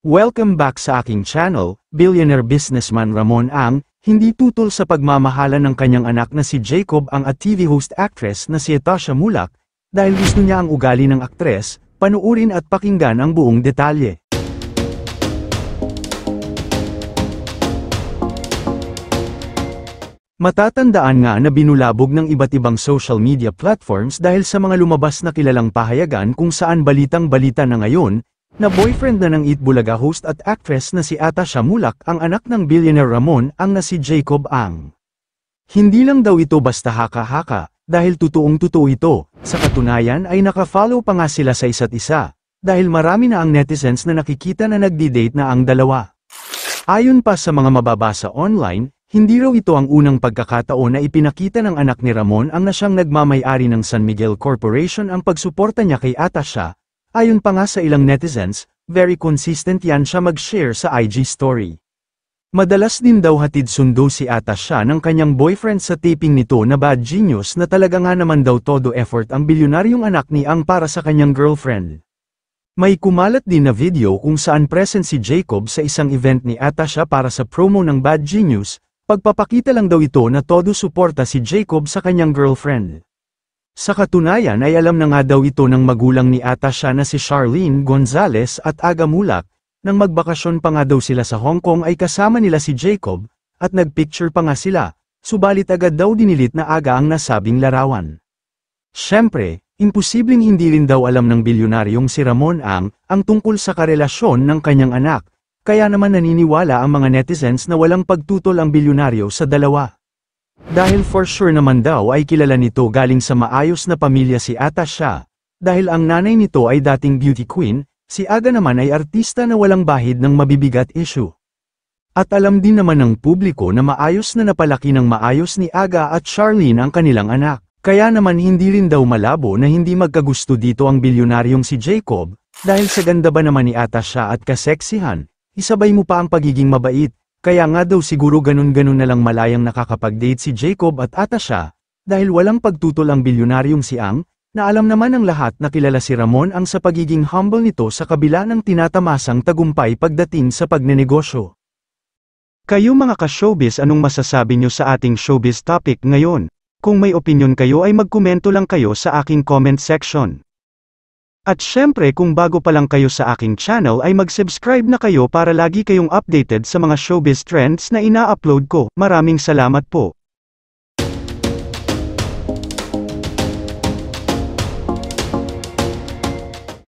Welcome back sa aking channel. Billionaire businessman Ramon Ang, hindi tutol sa pagmamahalan ng kanyang anak na si Jacob Ang at TV host actress na si Atasha Mulak, dahil gusto niya ang ugali ng aktres. Panuurin at pakinggan ang buong detalye. Matatandaan nga na binulabog ng iba't ibang social media platforms dahil sa mga lumabas na kilalang pahayagan kung saan balitang-balita na ngayon, na boyfriend na ng Eat Bulaga host at actress na si Atasha Mulak ang anak ng billionaire Ramon Ang na si Jacob Ang. Hindi lang daw ito basta haka-haka, dahil totoong-totoo ito, sa katunayan ay naka-follow pa nga sila sa isa't isa, dahil marami na ang netizens na nakikita na nagdi-date na ang dalawa. Ayon pa sa mga mababasa online, hindi raw ito ang unang pagkakataon na ipinakita ng anak ni Ramon Ang na siyang nagmamay-ari ng San Miguel Corporation ang pagsuporta niya kay Atasha. Ayon pa nga sa ilang netizens, very consistent yan siya mag-share sa IG story. Madalas din daw hatid sundo si Atasha ng kanyang boyfriend sa taping nito na Bad Genius na talaga nga naman daw todo effort ang bilyonaryong anak ni Ang para sa kanyang girlfriend. May kumalat din na video kung saan present si Jacob sa isang event ni Atasha para sa promo ng Bad Genius, pagpapakita lang daw ito na todo suporta si Jacob sa kanyang girlfriend. Sa katunayan ay alam na nga daw ito ng magulang ni Atasha na si Charlene Gonzalez at Aga Mulak, nang magbakasyon pa nga daw sila sa Hong Kong ay kasama nila si Jacob, at nagpicture pa nga sila, subalit agad daw dinilit na Aga ang nasabing larawan. Siyempre, imposibleng hindi rin daw alam ng bilyonaryong si Ramon Ang tungkol sa karelasyon ng kanyang anak, kaya naman naniniwala ang mga netizens na walang pagtutol ang bilyonaryo sa dalawa. Dahil for sure naman daw ay kilala nito galing sa maayos na pamilya si Atasha, dahil ang nanay nito ay dating beauty queen, si Aga naman ay artista na walang bahid ng mabibigat issue. At alam din naman ng publiko na maayos na napalaki ng maayos ni Aga at Charlene ang kanilang anak, kaya naman hindi rin daw malabo na hindi magkagusto dito ang bilyonaryong si Jacob, dahil sa ganda ba naman ni Atasha at kaseksihan, isabay mo pa ang pagiging mabait. Kaya nga daw siguro ganun-ganun na lang malayang nakakapag-date si Jacob at Atasha, dahil walang pagtutol ang bilyonaryong si Ang, na alam naman ng lahat na kilala si Ramon Ang sa pagiging humble nito sa kabila ng tinatamasang tagumpay pagdating sa pagnenegosyo. Kayo mga ka-showbiz, anong masasabi nyo sa ating showbiz topic ngayon? Kung may opinion kayo ay magkomento lang kayo sa aking comment section. At syempre kung bago pa lang kayo sa aking channel ay mag-subscribe na kayo para lagi kayong updated sa mga showbiz trends na ina-upload ko. Maraming salamat po.